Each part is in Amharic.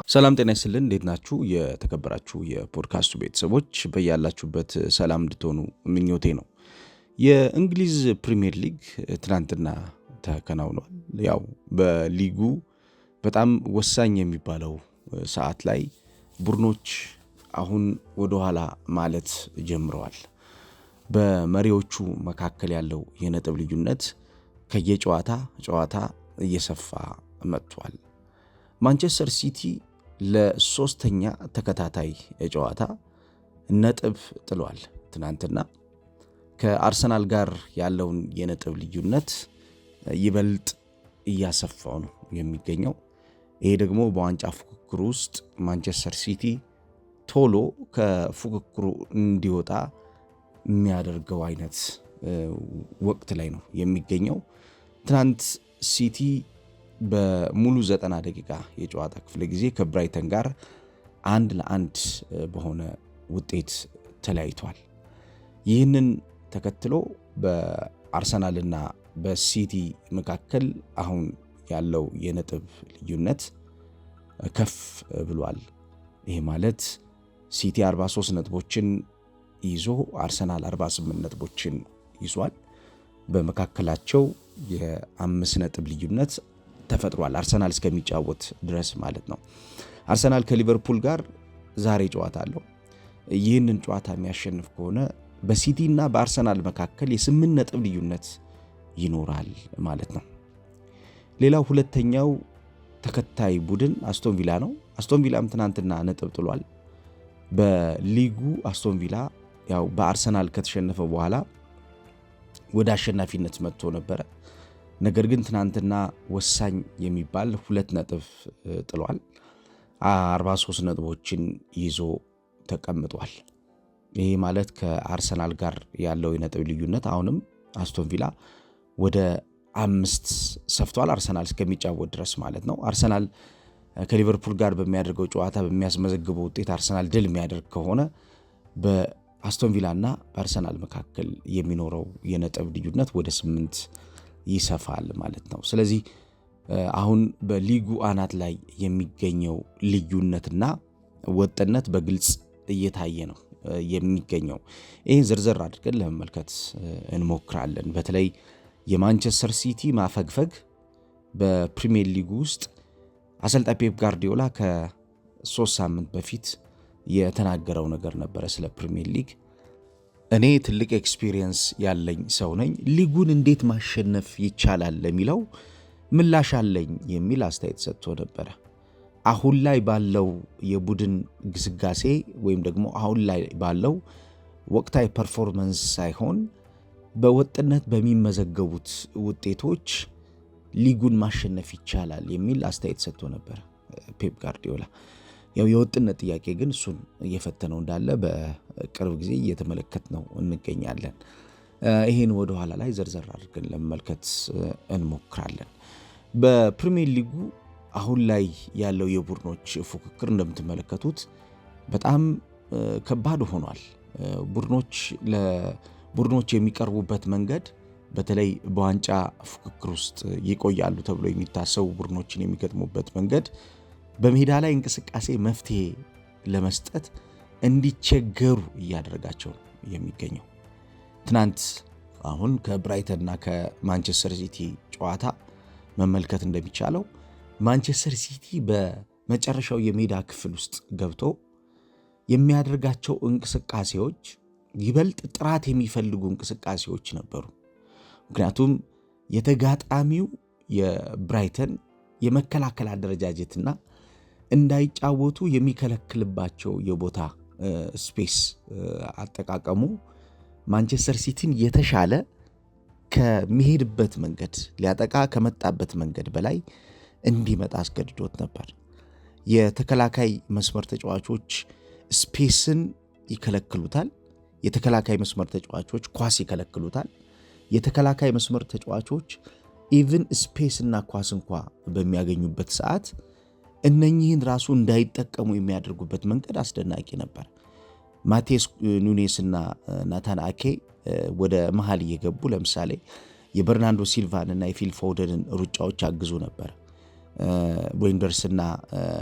ሰላም ጤና ይስጥልን። እንዴት ናችሁ? የተከበራችሁ የፖድካስቱ ቤተሰቦች በያላችሁበት ሰላም እንድትሆኑ ምኞቴ ነው። የእንግሊዝ ፕሪሚየር ሊግ ትናንትና ተከናውኗል። ያው በሊጉ በጣም ወሳኝ የሚባለው ሰዓት ላይ ቡድኖች አሁን ወደኋላ ማለት ጀምረዋል። በመሪዎቹ መካከል ያለው የነጥብ ልዩነት ከየጨዋታ እየሰፋ መጥቷል። ማንቸስተር ሲቲ ለሶስተኛ ተከታታይ ጨዋታ ነጥብ ጥሏል። ትናንትና ከአርሰናል ጋር ያለውን የነጥብ ልዩነት ይበልጥ እያሰፋው ነው የሚገኘው። ይሄ ደግሞ በዋንጫ ፉክክሩ ውስጥ ማንቸስተር ሲቲ ቶሎ ከፉክክሩ እንዲወጣ የሚያደርገው አይነት ወቅት ላይ ነው የሚገኘው። ትናንት ሲቲ በሙሉ 90 ደቂቃ የጨዋታ ክፍለ ጊዜ ከብራይተን ጋር 1-1 በሆነ ውጤት ተለያይቷል። ይህንን ተከትሎ በአርሰናልና በሲቲ መካከል አሁን ያለው የነጥብ ልዩነት ከፍ ብሏል። ይሄ ማለት ሲቲ 43 ነጥቦችን ይዞ አርሰናል 48 ነጥቦችን ይዟል። በመካከላቸው የ5 ነጥብ ልዩነት ተፈጥሯል፣ አርሰናል እስከሚጫወት ድረስ ማለት ነው። አርሰናል ከሊቨርፑል ጋር ዛሬ ጨዋታ አለው። ይህንን ጨዋታ የሚያሸንፍ ከሆነ በሲቲ እና በአርሰናል መካከል የ8 ነጥብ ልዩነት ይኖራል ማለት ነው። ሌላው ሁለተኛው ተከታይ ቡድን አስቶን ቪላ ነው። አስቶን ቪላም ትናንትና ነጥብ ጥሏል። በሊጉ አስቶን ቪላ ያው በአርሰናል ከተሸነፈ በኋላ ወደ አሸናፊነት መጥቶ ነበረ። ነገር ግን ትናንትና ወሳኝ የሚባል 2 ነጥብ ጥሏል። 43 ነጥቦችን ይዞ ተቀምጧል። ይህ ማለት ከአርሰናል ጋር ያለው የነጥብ ልዩነት አሁንም አስቶን ቪላ ወደ 5 ሰፍቷል፣ አርሰናል እስከሚጫወት ድረስ ማለት ነው። አርሰናል ከሊቨርፑል ጋር በሚያደርገው ጨዋታ በሚያስመዘግበው ውጤት አርሰናል ድል የሚያደርግ ከሆነ በአስቶን ቪላ እና በአርሰናል መካከል የሚኖረው የነጥብ ልዩነት ወደ 8 ይሰፋል ማለት ነው። ስለዚህ አሁን በሊጉ አናት ላይ የሚገኘው ልዩነትና ወጥነት በግልጽ እየታየ ነው የሚገኘው። ይህን ዝርዝር አድርገን ለመመልከት እንሞክራለን። በተለይ የማንቸስተር ሲቲ ማፈግፈግ በፕሪሚየር ሊጉ ውስጥ አሰልጣኝ ፔፕ ጋርዲዮላ ከ3 ሳምንት በፊት የተናገረው ነገር ነበረ ስለ ፕሪሚየር ሊግ። እኔ ትልቅ ኤክስፒሪየንስ ያለኝ ሰው ነኝ፣ ሊጉን እንዴት ማሸነፍ ይቻላል ለሚለው ምላሽ አለኝ የሚል አስተያየት ሰጥቶ ነበረ። አሁን ላይ ባለው የቡድን ግስጋሴ ወይም ደግሞ አሁን ላይ ባለው ወቅታዊ ፐርፎርመንስ ሳይሆን በወጥነት በሚመዘገቡት ውጤቶች ሊጉን ማሸነፍ ይቻላል የሚል አስተያየት ሰጥቶ ነበረ ፔፕ ጋርዲዮላ። ያው የወጥነት ጥያቄ ግን እሱን እየፈተነው እንዳለ በቅርብ ጊዜ እየተመለከትነው እንገኛለን። ይሄን ወደ ኋላ ላይ ዘርዘር አድርገን ለመመልከት እንሞክራለን። በፕሪሚየር ሊጉ አሁን ላይ ያለው የቡድኖች ፉክክር እንደምትመለከቱት በጣም ከባድ ሆኗል። ቡድኖች የሚቀርቡበት መንገድ በተለይ በዋንጫ ፉክክር ውስጥ ይቆያሉ ተብሎ የሚታሰቡ ቡድኖችን የሚገጥሙበት መንገድ በሜዳ ላይ እንቅስቃሴ መፍትሄ ለመስጠት እንዲቸገሩ እያደረጋቸው የሚገኘው። ትናንት አሁን ከብራይተንና ከማንቸስተር ሲቲ ጨዋታ መመልከት እንደሚቻለው ማንቸስተር ሲቲ በመጨረሻው የሜዳ ክፍል ውስጥ ገብቶ የሚያደርጋቸው እንቅስቃሴዎች ይበልጥ ጥራት የሚፈልጉ እንቅስቃሴዎች ነበሩ። ምክንያቱም የተጋጣሚው የብራይተን የመከላከል አደረጃጀትና እንዳይጫወቱ የሚከለክልባቸው የቦታ ስፔስ አጠቃቀሙ ማንቸስተር ሲቲን የተሻለ ከሚሄድበት መንገድ ሊያጠቃ ከመጣበት መንገድ በላይ እንዲመጣ አስገድዶት ነበር። የተከላካይ መስመር ተጫዋቾች ስፔስን ይከለክሉታል። የተከላካይ መስመር ተጫዋቾች ኳስ ይከለክሉታል። የተከላካይ መስመር ተጫዋቾች ኢቭን ስፔስ እና ኳስ እንኳ በሚያገኙበት ሰዓት እነኚህን ራሱ እንዳይጠቀሙ የሚያደርጉበት መንገድ አስደናቂ ነበር። ማቴስ ኑኔስ እና ናታን አኬ ወደ መሃል እየገቡ ለምሳሌ የበርናንዶ ሲልቫን እና የፊል ፎደንን ሩጫዎች አግዙ ነበር። ዌንደርስና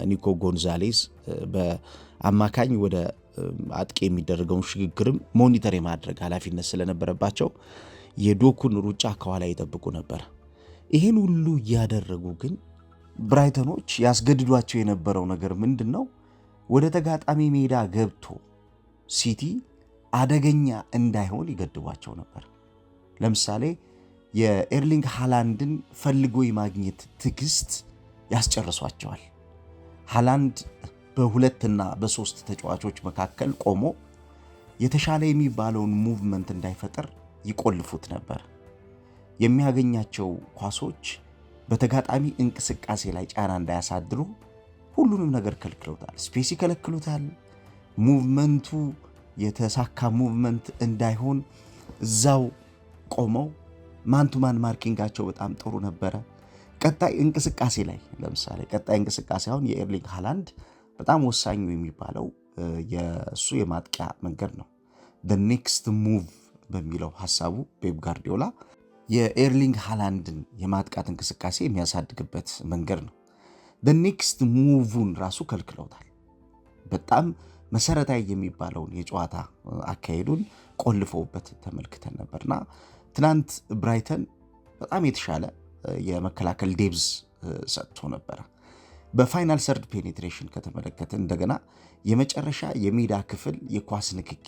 ኒኮ ጎንዛሌዝ በአማካኝ ወደ አጥቂ የሚደረገውን ሽግግርም ሞኒተር የማድረግ ኃላፊነት ስለነበረባቸው የዶኩን ሩጫ ከኋላ ይጠብቁ ነበር። ይህን ሁሉ እያደረጉ ግን ብራይተኖች ያስገድዷቸው የነበረው ነገር ምንድን ነው? ወደ ተጋጣሚ ሜዳ ገብቶ ሲቲ አደገኛ እንዳይሆን ይገድቧቸው ነበር። ለምሳሌ የኤርሊንግ ሃላንድን ፈልጎ የማግኘት ትዕግስት ያስጨርሷቸዋል። ሃላንድ በሁለትና በሶስት ተጫዋቾች መካከል ቆሞ የተሻለ የሚባለውን ሙቭመንት እንዳይፈጠር ይቆልፉት ነበር። የሚያገኛቸው ኳሶች በተጋጣሚ እንቅስቃሴ ላይ ጫና እንዳያሳድሩ ሁሉንም ነገር ከልክለውታል። ስፔስ ይከለክሉታል። ሙቭመንቱ የተሳካ ሙቭመንት እንዳይሆን እዛው ቆመው ማንቱማን ማርኪንጋቸው በጣም ጥሩ ነበረ። ቀጣይ እንቅስቃሴ ላይ ለምሳሌ ቀጣይ እንቅስቃሴ አሁን የኤርሊንግ ሃላንድ በጣም ወሳኙ የሚባለው የእሱ የማጥቂያ መንገድ ነው። the next move በሚለው ሐሳቡ ፔፕ ጋርዲዮላ የኤርሊንግ ሃላንድን የማጥቃት እንቅስቃሴ የሚያሳድግበት መንገድ ነው። the next move-ን ራሱ ከልክለውታል። በጣም መሰረታዊ የሚባለውን የጨዋታ አካሄዱን ቆልፈውበት ተመልክተን ነበርና ትናንት ብራይተን በጣም የተሻለ የመከላከል ዴብዝ ሰጥቶ ነበረ። በፋይናል ሰርድ ፔኔትሬሽን ከተመለከትን እንደገና የመጨረሻ የሜዳ ክፍል የኳስ ንክኪ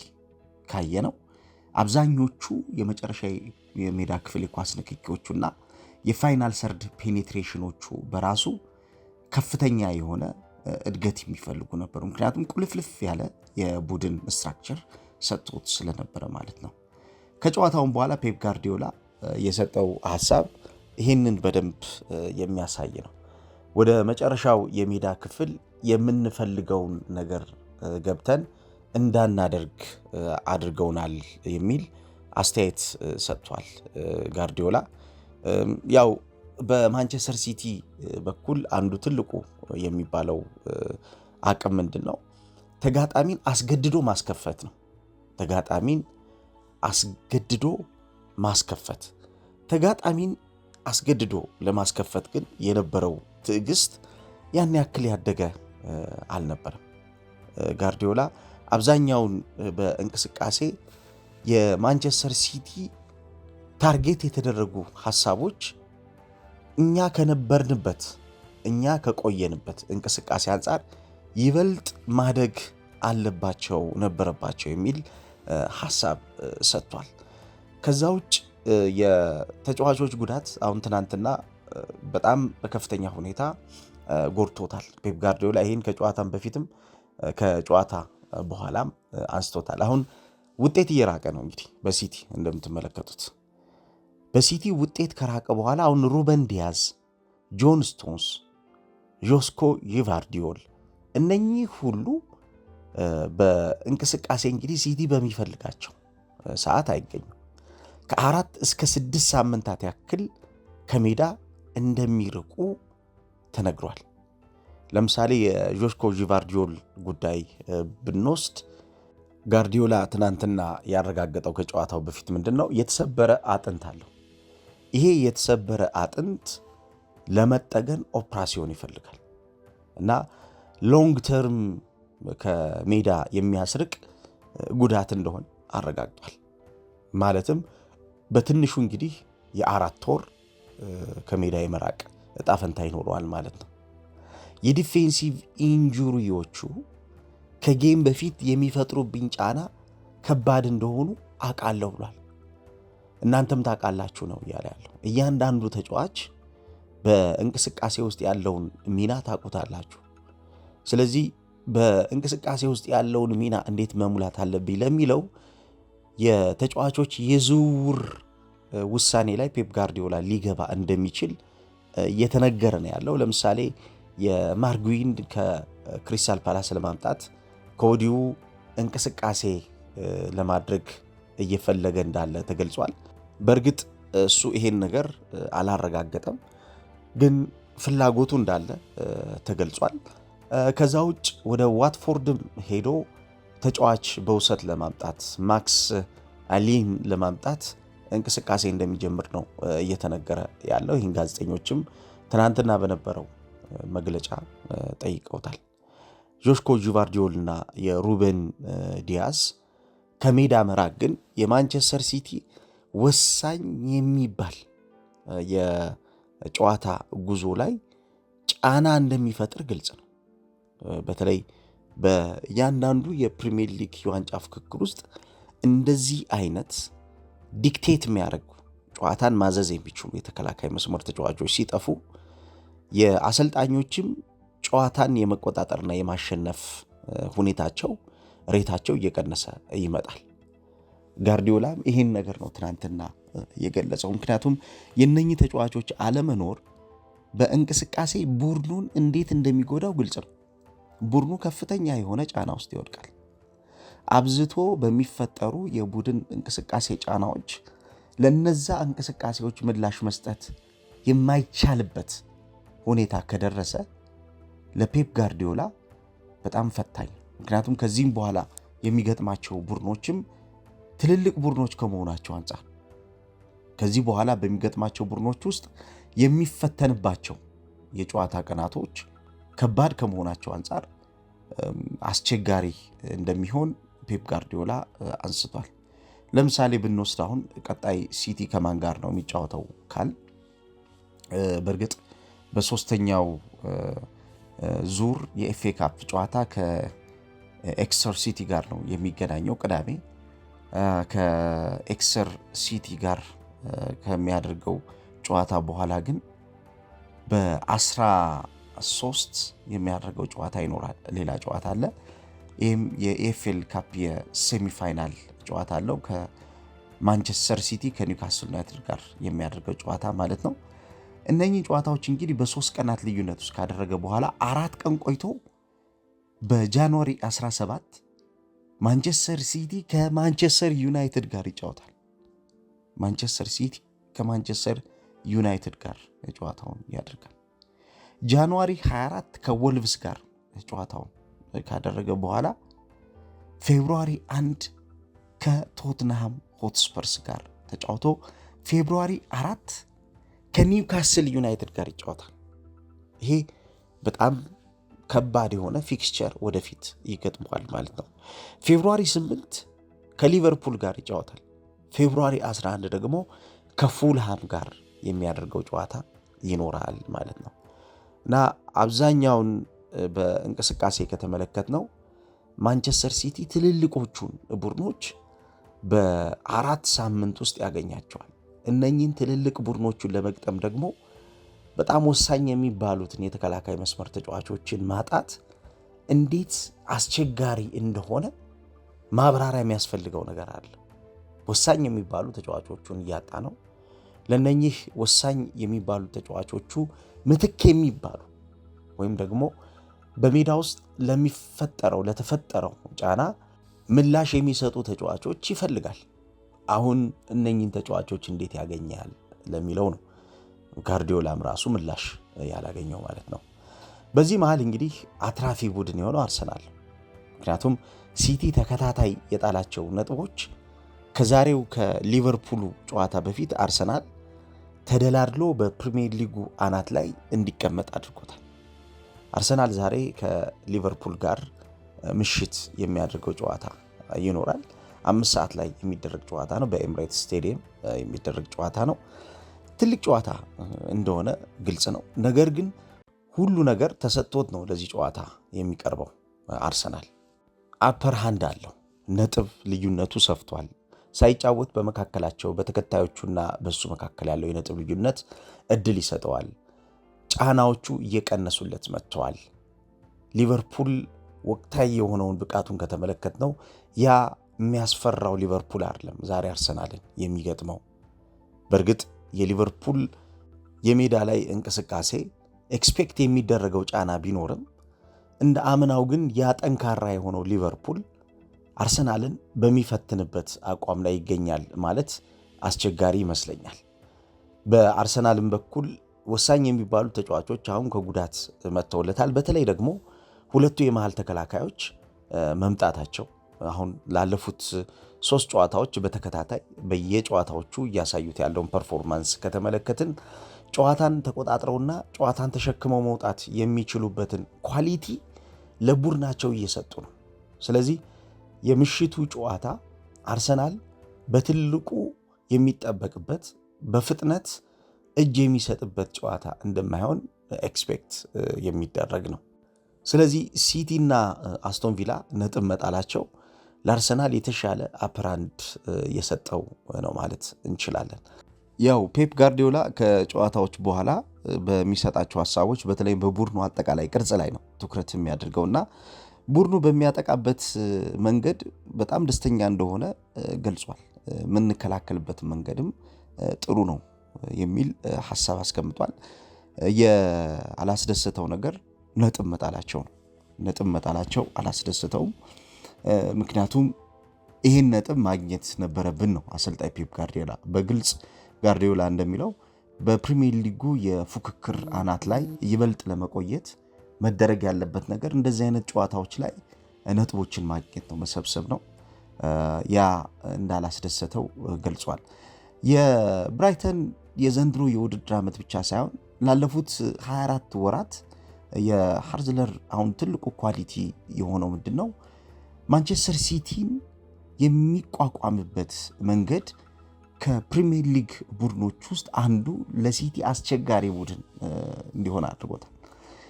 ካየነው አብዛኞቹ የመጨረሻ የሜዳ ክፍል የኳስ ንክኪዎቹና የፋይናል ሰርድ ፔኔትሬሽኖቹ በራሱ ከፍተኛ የሆነ እድገት የሚፈልጉ ነበሩ። ምክንያቱም ቁልፍልፍ ያለ የቡድን ስትራክቸር ሰጥቶት ስለነበረ ማለት ነው። ከጨዋታውን በኋላ ፔፕ ጋርዲዮላ የሰጠው ሐሳብ ይህንን በደንብ የሚያሳይ ነው። ወደ መጨረሻው የሜዳ ክፍል የምንፈልገውን ነገር ገብተን እንዳናደርግ አድርገውናል የሚል አስተያየት ሰጥቷል ጋርዲዮላ። ያው በማንቸስተር ሲቲ በኩል አንዱ ትልቁ የሚባለው አቅም ምንድን ነው? ተጋጣሚን አስገድዶ ማስከፈት ነው። ተጋጣሚን አስገድዶ ማስከፈት። ተጋጣሚን አስገድዶ ለማስከፈት ግን የነበረው ትዕግስት ያን ያክል ያደገ አልነበረም። ጋርዲዮላ አብዛኛውን በእንቅስቃሴ የማንቸስተር ሲቲ ታርጌት የተደረጉ ሐሳቦች እኛ ከነበርንበት እኛ ከቆየንበት እንቅስቃሴ አንጻር ይበልጥ ማደግ አለባቸው ነበረባቸው የሚል ሐሳብ ሰጥቷል። ከዛ ውጭ የተጫዋቾች ጉዳት አሁን ትናንትና በጣም በከፍተኛ ሁኔታ ጎድቶታል ፔፕ ጋርዲዮላ። ይህን ከጨዋታም በፊትም ከጨዋታ በኋላም አንስቶታል። አሁን ውጤት እየራቀ ነው እንግዲህ በሲቲ እንደምትመለከቱት። በሲቲ ውጤት ከራቀ በኋላ አሁን ሩበን ዲያዝ፣ ጆን ስቶንስ፣ ጆስኮ ጂቫርዲዮል እነኚህ ሁሉ በእንቅስቃሴ እንግዲህ ሲቲ በሚፈልጋቸው ሰዓት አይገኙም። ከ4 እስከ 6 ሳምንታት ያክል ከሜዳ እንደሚርቁ ተነግሯል። ለምሳሌ የጆስኮ ጂቫርዲዮል ጉዳይ ብንወስድ ጋርዲዮላ ትናንትና ያረጋገጠው ከጨዋታው በፊት ምንድነው? የተሰበረ አጥንት አለው። ይሄ የተሰበረ አጥንት ለመጠገን ኦፕራሲዮን ይፈልጋል እና ሎንግ ተርም ከሜዳ የሚያስርቅ ጉዳት እንደሆነ አረጋግጧል። ማለትም በትንሹ እንግዲህ የ4 ወር ከሜዳ የመራቅ እጣ ፈንታ ይኖረዋል ማለት ነው። የዲፌንሲቭ ኢንጁሪዎቹ ከጌም በፊት የሚፈጥሩብኝ ጫና ከባድ እንደሆኑ አውቃለሁ ብሏል። እናንተም ታውቃላችሁ ነው እያለ ያለው። እያንዳንዱ ተጫዋች በእንቅስቃሴ ውስጥ ያለውን ሚና ታውቁታላችሁ። ስለዚህ በእንቅስቃሴ ውስጥ ያለውን ሚና እንዴት መሙላት አለብኝ ለሚለው የተጫዋቾች የዝውውር ውሳኔ ላይ ፔፕ ጋርዲዮላ ሊገባ እንደሚችል እየተነገረ ነው ያለው። ለምሳሌ የማርጉዊን ከክሪስታል ፓላስ ለማምጣት ከወዲሁ እንቅስቃሴ ለማድረግ እየፈለገ እንዳለ ተገልጿል። በእርግጥ እሱ ይሄን ነገር አላረጋገጠም፣ ግን ፍላጎቱ እንዳለ ተገልጿል። ከዛ ውጭ ወደ ዋትፎርድም ሄዶ ተጫዋች በውሰት ለማምጣት ማክስ አሊን ለማምጣት እንቅስቃሴ እንደሚጀምር ነው እየተነገረ ያለው። ይህን ጋዜጠኞችም ትናንትና በነበረው መግለጫ ጠይቀውታል። ጆሽኮ ጂቫርዲዮልና የሩበን ዲያዝ ከሜዳ መራቅ ግን የማንቸስተር ሲቲ ወሳኝ የሚባል የጨዋታ ጉዞ ላይ ጫና እንደሚፈጥር ግልጽ ነው። በተለይ በእያንዳንዱ የፕሪሚየር ሊግ የዋንጫ ፍክክር ውስጥ እንደዚህ አይነት ዲክቴት የሚያደርጉ ጨዋታን ማዘዝ የሚችሉ የተከላካይ መስመር ተጫዋቾች ሲጠፉ የአሰልጣኞችም ጨዋታን የመቆጣጠርና የማሸነፍ ሁኔታቸው ሬታቸው እየቀነሰ ይመጣል። ጋርዲዮላም ይሄን ነገር ነው ትናንትና የገለጸው። ምክንያቱም የነኚህ ተጫዋቾች አለመኖር በእንቅስቃሴ ቡድኑን እንዴት እንደሚጎዳው ግልጽ ነው። ቡድኑ ከፍተኛ የሆነ ጫና ውስጥ ይወድቃል። አብዝቶ በሚፈጠሩ የቡድን እንቅስቃሴ ጫናዎች ለነዛ እንቅስቃሴዎች ምላሽ መስጠት የማይቻልበት ሁኔታ ከደረሰ ለፔፕ ጋርዲዮላ በጣም ፈታኝ። ምክንያቱም ከዚህም በኋላ የሚገጥማቸው ቡድኖችም ትልልቅ ቡድኖች ከመሆናቸው አንጻር ከዚህ በኋላ በሚገጥማቸው ቡድኖች ውስጥ የሚፈተንባቸው የጨዋታ ቀናቶች ከባድ ከመሆናቸው አንጻር አስቸጋሪ እንደሚሆን ፔፕ ጋርዲዮላ አንስቷል። ለምሳሌ ብንወስድ አሁን ቀጣይ ሲቲ ከማን ጋር ነው የሚጫወተው ካል በእርግጥ በሶስተኛው ዙር የኤፍኤ ካፕ ጨዋታ ከኤክሰር ሲቲ ጋር ነው የሚገናኘው ቅዳሜ። ከኤክሰር ሲቲ ጋር ከሚያደርገው ጨዋታ በኋላ ግን በ13 የሚያደርገው ጨዋታ ይኖራል። ሌላ ጨዋታ አለ። ይህም የኤፍኤል ካፕ የሴሚፋይናል ጨዋታ አለው ከማንቸስተር ሲቲ ከኒውካስል ዩናይትድ ጋር የሚያደርገው ጨዋታ ማለት ነው። እነኚህ ጨዋታዎች እንግዲህ በ3 ቀናት ልዩነት ውስጥ ካደረገ በኋላ 4 ቀን ቆይቶ በጃንዋሪ 17 ማንቸስተር ሲቲ ከማንቸስተር ዩናይትድ ጋር ይጫወታል። ማንቸስተር ሲቲ ከማንቸስተር ዩናይትድ ጋር ጨዋታውን ያደርጋል። ጃንዋሪ 24 ከወልቭስ ጋር ጨዋታውን ካደረገ በኋላ ፌብሩዋሪ 1 ከቶትንሃም ሆትስፐርስ ጋር ተጫውቶ ፌብሩዋሪ 4 ከኒውካስል ዩናይትድ ጋር ይጫወታል። ይሄ በጣም ከባድ የሆነ ፊክስቸር ወደፊት ይገጥመዋል ማለት ነው። ፌብሩዋሪ 8 ከሊቨርፑል ጋር ይጫወታል። ፌብሩዋሪ 11 ደግሞ ከፉልሃም ጋር የሚያደርገው ጨዋታ ይኖራል ማለት ነው እና አብዛኛውን በእንቅስቃሴ ከተመለከት ነው ማንቸስተር ሲቲ ትልልቆቹን ቡድኖች በ4 ሳምንት ውስጥ ያገኛቸዋል። እነኚህን ትልልቅ ቡድኖቹን ለመግጠም ደግሞ በጣም ወሳኝ የሚባሉትን የተከላካይ መስመር ተጫዋቾችን ማጣት እንዴት አስቸጋሪ እንደሆነ ማብራሪያ የሚያስፈልገው ነገር አለ። ወሳኝ የሚባሉ ተጫዋቾቹን እያጣ ነው። ለነኚህ ወሳኝ የሚባሉ ተጫዋቾቹ ምትክ የሚባሉ ወይም ደግሞ በሜዳ ውስጥ ለተፈጠረው ጫና ምላሽ የሚሰጡ ተጫዋቾች ይፈልጋል። አሁን እነኚህን ተጫዋቾች እንዴት ያገኛል ለሚለው ነው ጋርዲዮላም ራሱ ምላሽ ያላገኘው ማለት ነው። በዚህ መሃል እንግዲህ አትራፊ ቡድን የሆነው አርሰናል፣ ምክንያቱም ሲቲ ተከታታይ የጣላቸው ነጥቦች ከዛሬው ከሊቨርፑሉ ጨዋታ በፊት አርሰናል ተደላድሎ በፕሪሚየር ሊጉ አናት ላይ እንዲቀመጥ አድርጎታል። አርሰናል ዛሬ ከሊቨርፑል ጋር ምሽት የሚያደርገው ጨዋታ ይኖራል። 5 ሰዓት ላይ የሚደረግ ጨዋታ ነው። በኤምሬትስ ስቴዲየም የሚደረግ ጨዋታ ነው። ትልቅ ጨዋታ እንደሆነ ግልጽ ነው። ነገር ግን ሁሉ ነገር ተሰጥቶት ነው ለዚህ ጨዋታ የሚቀርበው። አርሰናል አፐር ሃንድ አለው። ነጥብ ልዩነቱ ሰፍቷል። ሳይጫወት በመካከላቸው በተከታዮቹና በሱ መካከል ያለው የነጥብ ልዩነት እድል ይሰጠዋል። ጫናዎቹ እየቀነሱለት መጥተዋል። ሊቨርፑል ወቅታዊ የሆነውን ብቃቱን ከተመለከት ነው ያ የሚያስፈራው ሊቨርፑል አይደለም ዛሬ አርሰናልን የሚገጥመው። በእርግጥ የሊቨርፑል የሜዳ ላይ እንቅስቃሴ ኤክስፔክት የሚደረገው ጫና ቢኖርም እንደ አምናው ግን ያ ጠንካራ የሆነው ሊቨርፑል አርሰናልን በሚፈትንበት አቋም ላይ ይገኛል ማለት አስቸጋሪ ይመስለኛል። በአርሰናልም በኩል ወሳኝ የሚባሉ ተጫዋቾች አሁን ከጉዳት መጥተውለታል። በተለይ ደግሞ ሁለቱ የመሃል ተከላካዮች መምጣታቸው አሁን ላለፉት 3 ጨዋታዎች በተከታታይ በየጨዋታዎቹ እያሳዩት ያለውን ፐርፎርማንስ ከተመለከትን ጨዋታን ተቆጣጥረውና ጨዋታን ተሸክመው መውጣት የሚችሉበትን ኳሊቲ ለቡድናቸው እየሰጡ ነው። ስለዚህ የምሽቱ ጨዋታ አርሰናል በትልቁ የሚጠበቅበት በፍጥነት እጅ የሚሰጥበት ጨዋታ እንደማይሆን ኤክስፔክት የሚደረግ ነው። ስለዚህ ሲቲና አስቶን ቪላ ነጥብ መጣላቸው ለአርሰናል የተሻለ አፕራንድ የሰጠው ነው ማለት እንችላለን። ያው ፔፕ ጋርዲዮላ ከጨዋታዎች በኋላ በሚሰጣቸው ሀሳቦች በተለይ በቡድኑ አጠቃላይ ቅርጽ ላይ ነው ትኩረት የሚያደርገውና ቡድኑ በሚያጠቃበት መንገድ በጣም ደስተኛ እንደሆነ ገልጿል። የምንከላከልበት መንገድም ጥሩ ነው የሚል ሀሳብ አስቀምጧል። ያላስደሰተው ነገር ነጥብ መጣላቸው ነው። ነጥብ መጣላቸው አላስደሰተውም። ምክንያቱም ይህን ነጥብ ማግኘት ነበረብን ነው አሰልጣኝ ፔፕ ጋርዲዮላ በግልጽ ጋርዲዮላ እንደሚለው በፕሪሚየር ሊጉ የፉክክር አናት ላይ ይበልጥ ለመቆየት መደረግ ያለበት ነገር እንደዚህ አይነት ጨዋታዎች ላይ ነጥቦችን ማግኘት ነው፣ መሰብሰብ ነው። ያ እንዳላስደሰተው ገልጿል። የብራይተን የዘንድሮ የውድድር ዓመት ብቻ ሳይሆን ላለፉት 24 ወራት የሃርዝለር አሁን ትልቁ ኳሊቲ የሆነው ምንድን ነው? ማንቸስተር ሲቲን የሚቋቋምበት መንገድ ከፕሪሚየር ሊግ ቡድኖች ውስጥ አንዱ ለሲቲ አስቸጋሪ ቡድን እንዲሆን አድርጎታል።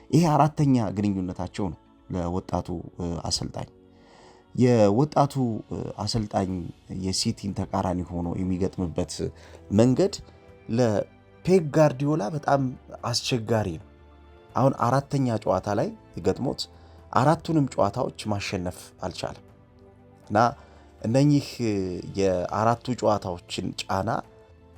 ይሄ አራተኛ ግንኙነታቸው ነው ለወጣቱ አሰልጣኝ። የወጣቱ አሰልጣኝ የሲቲን ተቃራኒ ሆኖ የሚገጥምበት መንገድ ለፔፕ ጋርዲዮላ በጣም አስቸጋሪ ነው። አሁን አራተኛ ጨዋታ ላይ ገጥሞት አራቱንም ጨዋታዎች ማሸነፍ አልቻለም እና እነኚህ የአራቱ ጨዋታዎችን ጫና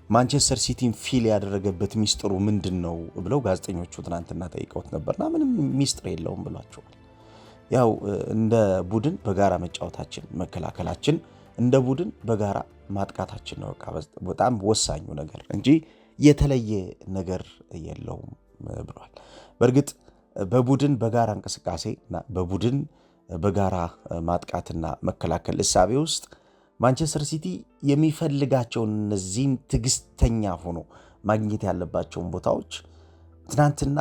ማንቸስተር ሲቲን ፊል ያደረገበት ሚስጥሩ ምንድን ነው ብለው ጋዜጠኞቹ ትናንትና ጠይቀውት ነበርና ምንም ሚስጥር የለውም ብሏቸዋል። ያው እንደ ቡድን በጋራ መጫወታችን፣ መከላከላችን፣ እንደ ቡድን በጋራ ማጥቃታችን ነው በጣም ወሳኙ ነገር እንጂ የተለየ ነገር የለውም ብሏል። በእርግጥ በቡድን በጋራ እንቅስቃሴ እና በቡድን በጋራ ማጥቃትና መከላከል እሳቤ ውስጥ ማንቸስተር ሲቲ የሚፈልጋቸውን እነዚህን ትዕግስተኛ ሆኖ ማግኘት ያለባቸውን ቦታዎች ትናንትና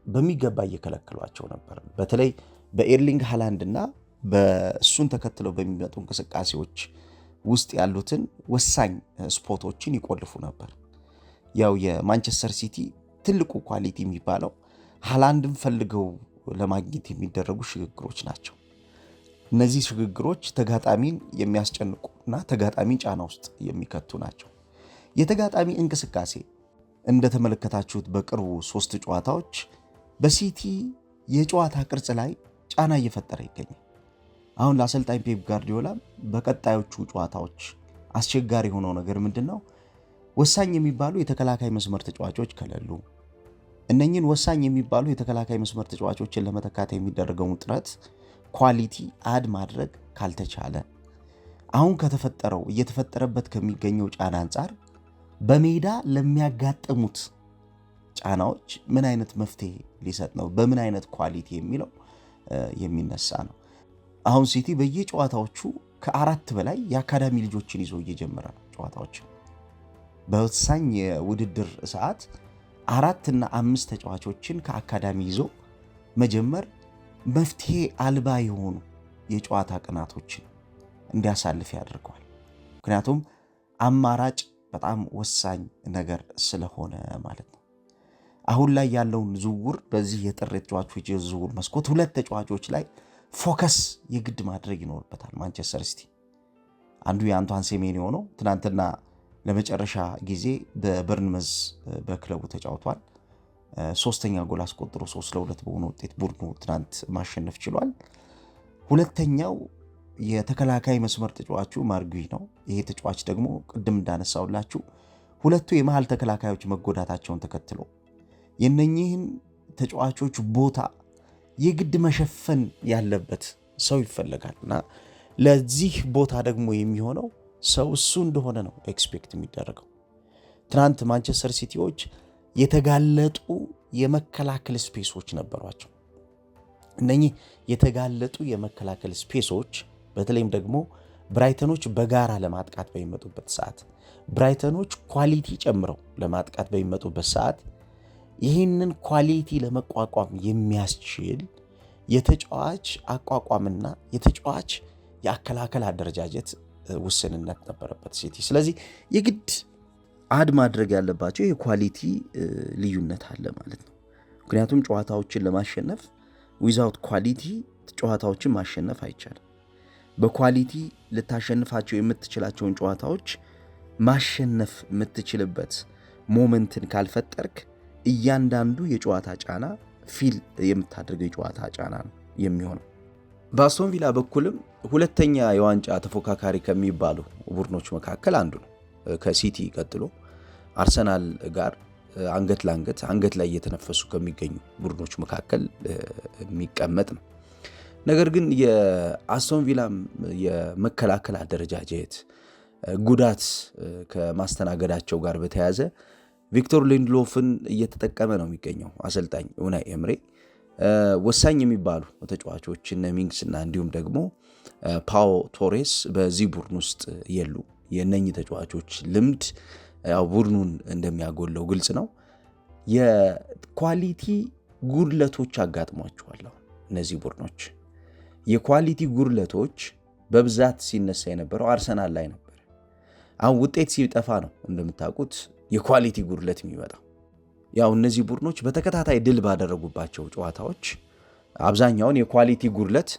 በሚገባ እየከለከሏቸው ነበር። በተለይ በኤርሊንግ ሃላንድ እና በእሱን ተከትለው በሚመጡ እንቅስቃሴዎች ውስጥ ያሉትን ወሳኝ ስፖቶችን ይቆልፉ ነበር። ያው የማንቸስተር ሲቲ ትልቁ ኳሊቲ የሚባለው ሃላንድን ፈልገው ለማግኘት የሚደረጉ ሽግግሮች ናቸው። እነዚህ ሽግግሮች ተጋጣሚን የሚያስጨንቁና ተጋጣሚን ጫና ውስጥ የሚከቱ ናቸው። የተጋጣሚ እንቅስቃሴ እንደተመለከታችሁት በቅርቡ 3 ጨዋታዎች በሲቲ የጨዋታ ቅርጽ ላይ ጫና እየፈጠረ ይገኛል። አሁን ለአሰልጣኝ ፔፕ ጋርዲዮላ በቀጣዮቹ ጨዋታዎች አስቸጋሪ የሆነው ነገር ምንድን ነው? ወሳኝ የሚባሉ የተከላካይ መስመር ተጫዋቾች ከሌሉ፣ እነኝን ወሳኝ የሚባሉ የተከላካይ መስመር ተጫዋቾችን ለመተካት የሚደረገውን ጥረት ኳሊቲ አድ ማድረግ ካልተቻለ አሁን ከተፈጠረው እየተፈጠረበት ከሚገኘው ጫና አንጻር በሜዳ ለሚያጋጥሙት ጫናዎች ምን አይነት መፍትሄ ሊሰጥ ነው፣ በምን አይነት ኳሊቲ የሚለው የሚነሳ ነው። አሁን ሲቲ በየጨዋታዎቹ ከ4 በላይ የአካዳሚ ልጆችን ይዞ እየጀመረ ነው ጨዋታዎችን። በወሳኝ የውድድር ሰዓት 4 እና 5 ተጫዋቾችን ከአካዳሚ ይዞ መጀመር መፍትሄ አልባ የሆኑ የጨዋታ ቀናቶችን እንዲያሳልፍ ያደርገዋል። ምክንያቱም አማራጭ በጣም ወሳኝ ነገር ስለሆነ ማለት ነው። አሁን ላይ ያለውን ዝውውር በዚህ የጥር ተጫዋቾች የዝውውር መስኮት 2 ተጫዋቾች ላይ ፎከስ የግድ ማድረግ ይኖርበታል ማንቸስተር ሲቲ። አንዱ የአንቷን ሴሜንዮ ነው። ትናንትና ለመጨረሻ ጊዜ በበርንመዝ በክለቡ ተጫውቷል። 3ኛ ጎል አስቆጥሮ 3-2 በሆነ ውጤት ቡድኑ ትናንት ማሸነፍ ችሏል። ሁለተኛው የተከላካይ መስመር ተጫዋቹ ማርጉይ ነው። ይሄ ተጫዋች ደግሞ ቅድም እንዳነሳውላችሁ ሁለቱ የመሃል ተከላካዮች መጎዳታቸውን ተከትሎ የነኚህን ተጫዋቾች ቦታ የግድ መሸፈን ያለበት ሰው ይፈልጋልና ለዚህ ቦታ ደግሞ የሚሆነው ሰው እሱ እንደሆነ ነው ኤክስፔክት የሚደረገው። ትናንት ማንቸስተር ሲቲዎች የተጋለጡ የመከላከል ስፔሶች ነበሯቸው። እነኚህ የተጋለጡ የመከላከል ስፔሶች በተለይም ደግሞ ብራይተኖች በጋራ ለማጥቃት በሚመጡበት ሰዓት፣ ብራይተኖች ኳሊቲ ጨምረው ለማጥቃት በሚመጡበት ሰዓት ይህንን ኳሊቲ ለመቋቋም የሚያስችል የተጫዋች አቋቋምና የተጫዋች የአከላከል አደረጃጀት ውስንነት ነበረበት ሲቲ። ስለዚህ የግድ አድ ማድረግ ያለባቸው የኳሊቲ ልዩነት አለ ማለት ነው። ምክንያቱም ጨዋታዎችን ለማሸነፍ ዊዛውት ኳሊቲ ጨዋታዎችን ማሸነፍ አይቻልም። በኳሊቲ ልታሸንፋቸው የምትችላቸውን ጨዋታዎች ማሸነፍ የምትችልበት ሞመንትን ካልፈጠርክ እያንዳንዱ የጨዋታ ጫና ፊል የምታደርገው የጨዋታ ጫና ነው የሚሆነው። በአስቶን ቪላ በኩልም ሁለተኛ የዋንጫ ተፎካካሪ ከሚባሉ ቡድኖች መካከል አንዱ ነው። ከሲቲ ቀጥሎ አርሰናል ጋር አንገት ላይ እየተነፈሱ ከሚገኙ ቡድኖች መካከል የሚቀመጥ ነው። ነገር ግን የአስቶን ቪላም የመከላከል አደረጃጀት ጉዳት ከማስተናገዳቸው ጋር በተያያዘ ቪክቶር ሊንድሎፍን እየተጠቀመ ነው የሚገኘው አሰልጣኝ ኡናይ ኤምሬ። ወሳኝ የሚባሉ ተጫዋቾች እነ ሚንግስ እና እንዲሁም ደግሞ ፓዎ ቶሬስ በዚህ ቡድን ውስጥ የሉ። የነኚህ ተጫዋቾች ልምድ ያው ቡድኑን እንደሚያጎለው ግልጽ ነው። የኳሊቲ ጉድለቶች አጋጥሟቸዋል። እነዚህ ቡድኖች የኳሊቲ ጉድለቶች በብዛት ሲነሳ የነበረው አርሰናል ላይ ነበር። አሁን ውጤት ሲጠፋ ነው እንደምታውቁት የኳሊቲ ጉድለት የሚመጣው። ያው እነዚህ ቡድኖች በተከታታይ ድል ባደረጉባቸው ጨዋታዎች አብዛኛውን የኳሊቲ ጉድለት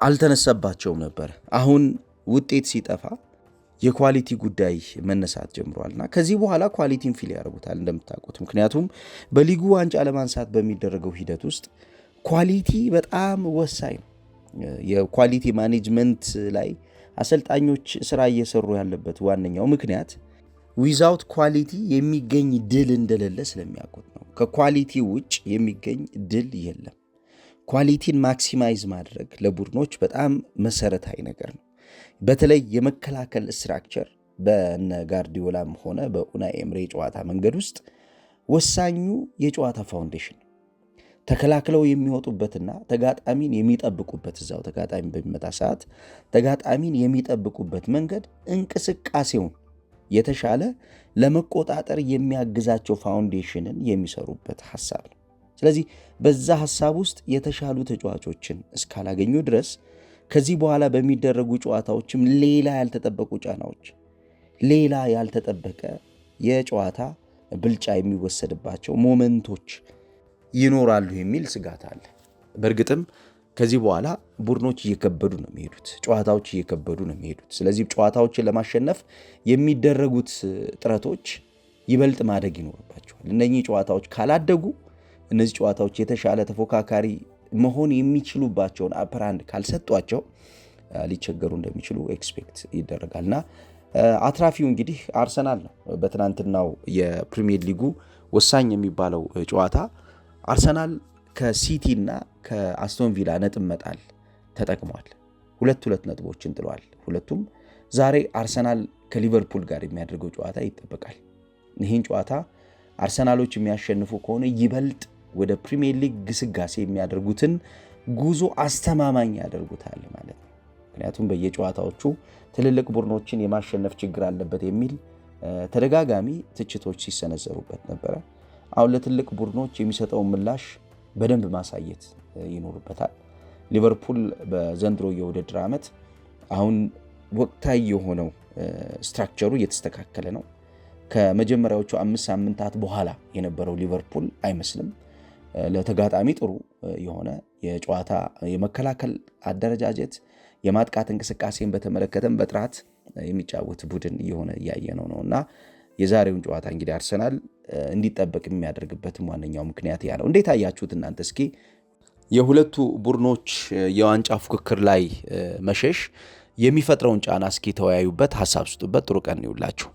አልተነሳባቸውም ነበር። አሁን ውጤት ሲጠፋ የኳሊቲ ጉዳይ መነሳት ጀምሯልና ከዚህ በኋላ ኳሊቲን ፊል ያደርጉታል እንደምታውቁት። ምክንያቱም በሊጉ ዋንጫ ለማንሳት በሚደረገው ሂደት ውስጥ ኳሊቲ በጣም ወሳኝ ነው። የኳሊቲ ማኔጅመንት ላይ አሰልጣኞች ስራ እየሰሩ ያለበት ዋነኛው ምክንያት ዊዛውት ኳሊቲ የሚገኝ ድል እንደሌለ ስለሚያውቁት ነው። ከኳሊቲ ውጭ የሚገኝ ድል የለም። ኳሊቲን ማክሲማይዝ ማድረግ ለቡድኖች በጣም መሰረታዊ ነገር ነው። በተለይ የመከላከል ስትራክቸር በነ ጋርዲዮላም ሆነ በኡናይ ኤምሬ ጨዋታ መንገድ ውስጥ ወሳኙ የጨዋታ ፋውንዴሽን ተከላክለው የሚወጡበትና ተጋጣሚን የሚጠብቁበት እዛው ተጋጣሚ በሚመጣ ሰዓት ተጋጣሚን የሚጠብቁበት መንገድ እንቅስቃሴውን የተሻለ ለመቆጣጠር የሚያግዛቸው ፋውንዴሽንን የሚሰሩበት ሐሳብ ነው። ስለዚህ በዛ ሐሳብ ውስጥ የተሻሉ ተጫዋቾችን እስካላገኙ ድረስ ከዚህ በኋላ በሚደረጉ ጨዋታዎችም ሌላ ያልተጠበቁ ጫናዎች፣ ሌላ ያልተጠበቀ የጨዋታ ብልጫ የሚወሰድባቸው ሞመንቶች ይኖራሉ የሚል ስጋት አለ። በእርግጥም ከዚህ በኋላ ቡድኖች እየከበዱ ነው የሚሄዱት፣ ጨዋታዎች እየከበዱ ነው የሚሄዱት። ስለዚህ ጨዋታዎችን ለማሸነፍ የሚደረጉት ጥረቶች ይበልጥ ማደግ ይኖርባቸዋል። እነኚህ ጨዋታዎች ካላደጉ እነዚህ ጨዋታዎች የተሻለ ተፎካካሪ መሆን የሚችሉባቸውን አፐራንድ ካልሰጧቸው ሊቸገሩ እንደሚችሉ ኤክስፔክት ይደረጋልና አትራፊው እንግዲህ አርሰናል ነው። በትናንትናው የፕሪሚየር ሊጉ ወሳኝ የሚባለው ጨዋታ አርሰናል ከሲቲ እና ከአስቶን ቪላ ነጥብ መጣል ተጠቅሟል። ሁለት ነጥቦችን ጥሏል። ሁለቱም ዛሬ አርሰናል ከሊቨርፑል ጋር የሚያደርገው ጨዋታ ይጠበቃል። ይህን ጨዋታ አርሰናሎች የሚያሸንፉ ከሆነ ይበልጥ ወደ ፕሪሚየር ሊግ ግስጋሴ የሚያደርጉትን ጉዞ አስተማማኝ ያደርጉታል ማለት ነው። ምክንያቱም በየጨዋታዎቹ ትልልቅ ቡድኖችን የማሸነፍ ችግር አለበት የሚል ተደጋጋሚ ትችቶች ሲሰነዘሩበት ነበረ። አሁን ለትልቅ ቡድኖች የሚሰጠውን ምላሽ በደንብ ማሳየት ይኖርበታል። ሊቨርፑል በዘንድሮ የውድድር ዓመት አሁን ወቅታዊ የሆነው ስትራክቸሩ እየተስተካከለ ነው። ከመጀመሪያዎቹ 5 ሳምንታት በኋላ የነበረው ሊቨርፑል አይመስልም። ለተጋጣሚ ጥሩ የሆነ የጨዋታ የመከላከል አደረጃጀት፣ የማጥቃት እንቅስቃሴን በተመለከተም በጥራት የሚጫወት ቡድን እየሆነ እያየነው ነው እና የዛሬውን ጨዋታ እንግዲህ አርሰናል እንዲጠበቅ የሚያደርግበትም ዋነኛው ምክንያት ያ ነው። እንዴት አያችሁት እናንተ? እስኪ የሁለቱ ቡድኖች የዋንጫ ፉክክር ላይ መሸሽ የሚፈጥረውን ጫና እስኪ ተወያዩበት፣ ሀሳብ ስጡበት። ጥሩ ቀን ይውላችሁ።